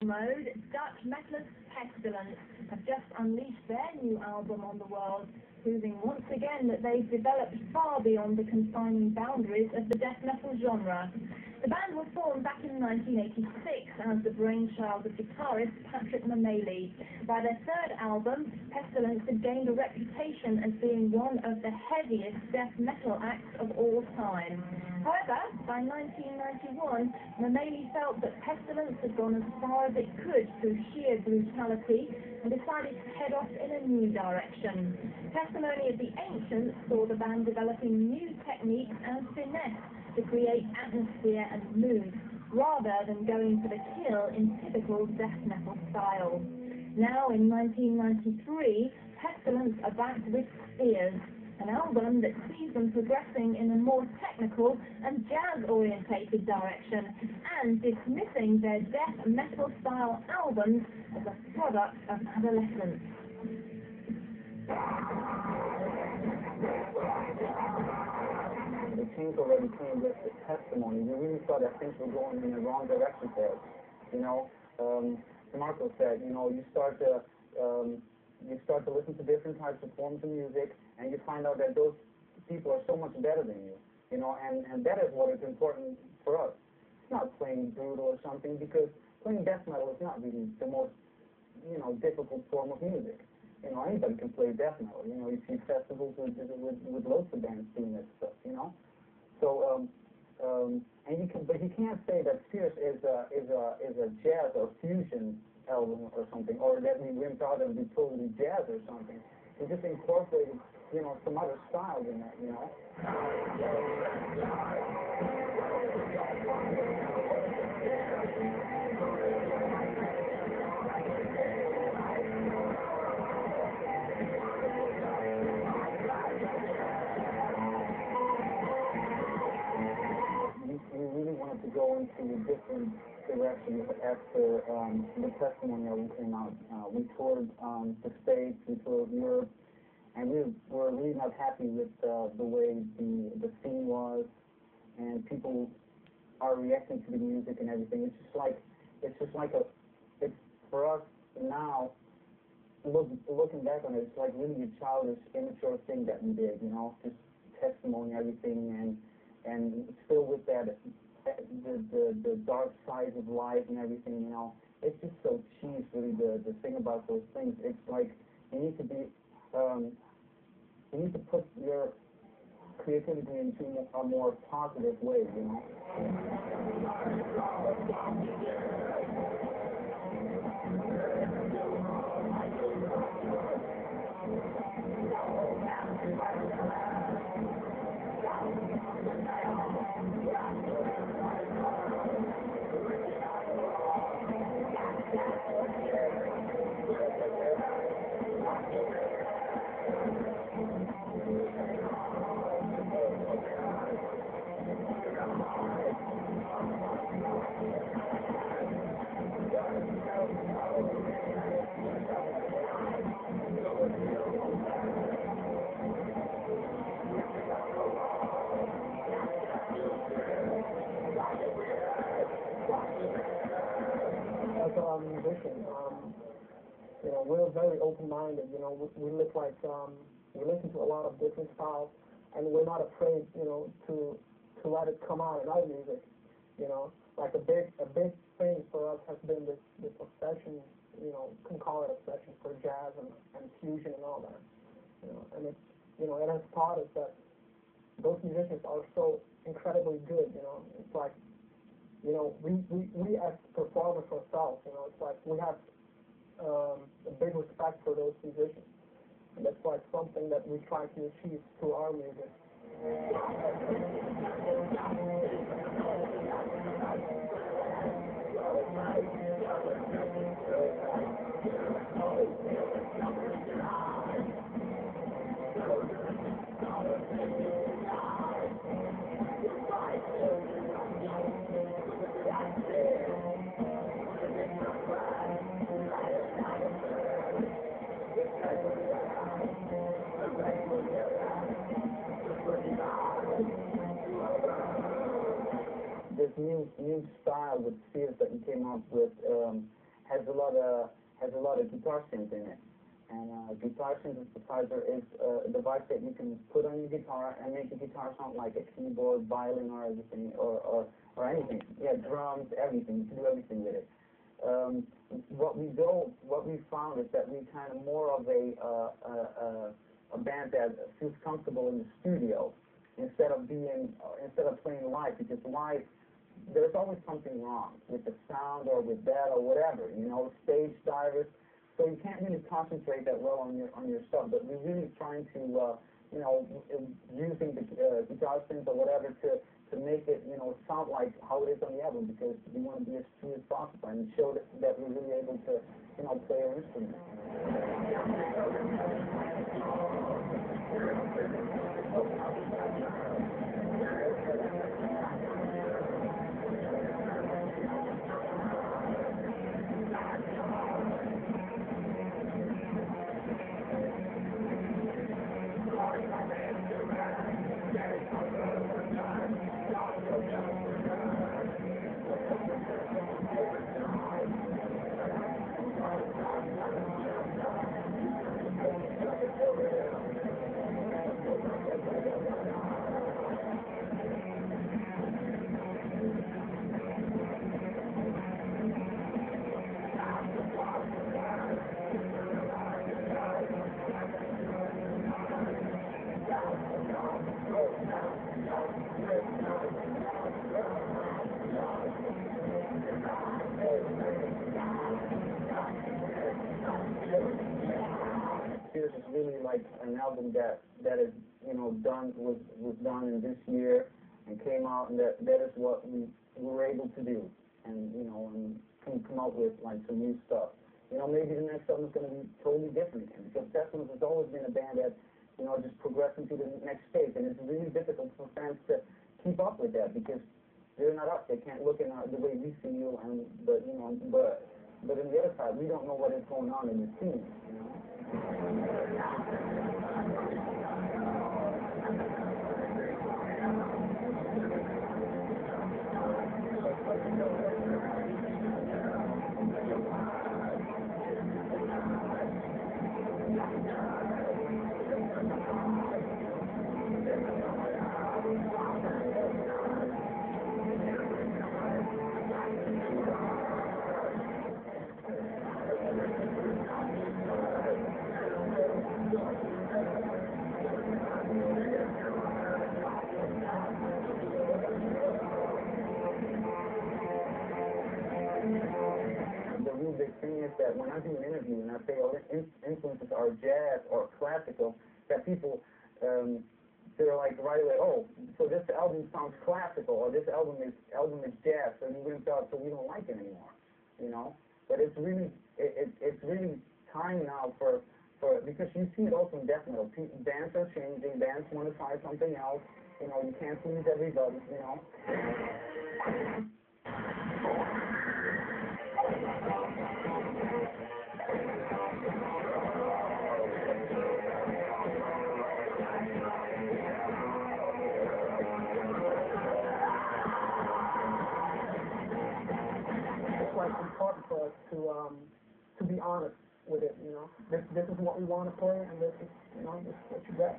mode, Dutch metalist Pestilence have just unleashed their new album on the world, proving once again that they've developed far beyond the confining boundaries of the death metal genre. The band was formed back in 1986 as the brainchild of guitarist Patrick Mameli. By their third album, Pestilence had gained a reputation as being one of the heaviest death metal acts of all time. However, by 1991, Mameli felt that Pestilence had gone as far as it could through sheer brutality and decided to head off in a new direction. Testimony of the Ancients saw the band developing new techniques and finesse to create atmosphere and mood, rather than going for the kill in typical death metal style. Now, in 1993, Pestilence are back with Spears, an album that sees them progressing in a more technical and jazz-orientated direction, and dismissing their death metal-style albums as a product of adolescence. The change already came with the testimony. We really saw that things were going in the wrong direction for us. Marco said, you start to listen to different types of forms of music, and you find out that those people are so much better than you. And that is what is important for us. It's not playing brutal or something, because playing death metal is not really the most, difficult form of music. Anybody can play death metal. You see festivals with loads of bands doing that stuff. So, but you can't say that Spears is a jazz or fusion album or something, or that we went out and we totally jazz or something. We just incorporated, some other styles in that, to go into a different direction after the testimony album came out. We toured the States, we toured Europe, and we were really not happy with the way the scene was, and people are reacting to the music and everything. It's for us now, looking back on it, it's like really a childish, immature thing that we did, just testimony, everything, and still with that, the dark sides of life and everything, it's just so cheap, really, the thing about those things. It's like you need to put your creativity into a more positive way, We're very open-minded, we look like, we listen to a lot of different styles, and we're not afraid, to let it come out in our music, like a big thing for us has been this obsession, can call it obsession for jazz and fusion and all that, and it's, it has taught us that those musicians are so incredibly good, it's like, we as performers ourselves, it's like we have a big respect for those musicians, and that's like something that we try to achieve through our music. This new style with Spears that we came up with, a lot of guitar strings in it. And guitar synthesizer is a device that you can put on your guitar and make your guitar sound like a keyboard, violin, or everything, or anything. Yeah, drums, everything. You can do everything with it. What we found is that we kind of more of a band that feels comfortable in the studio instead of playing live, because live there's always something wrong with the sound or with that or whatever, stage divers. So you can't really concentrate that well on your stuff. But we're really trying to using the guitar strings or whatever to make it sound like how it is on the album, because we want to be as true as possible and show that we're really able to play our instrument. This is really like an album that is was done in this year and came out, and that is what we were able to do, and and come out with like some new stuff. Maybe the next album is going to be totally different again, because Pestilence has always been a band that just progressing to the next stage, and it's really difficult for fans to keep up with that, because they're not us. They can't look in the way we see you, but on the other side, we don't know what is going on in the scene. The thing is that when I do an interview and I say, influences are jazz or classical, that people, they're like right away, oh, so this album sounds classical, or this album is jazz, so you wouldn't tell, so we don't like it anymore, But it's really, it's really time now because you see it also in death metal. Bands are changing, bands want to try something else, you can't please everybody, It's like important for us to be honest with it, This is what we want to play, and this is, this is what you got.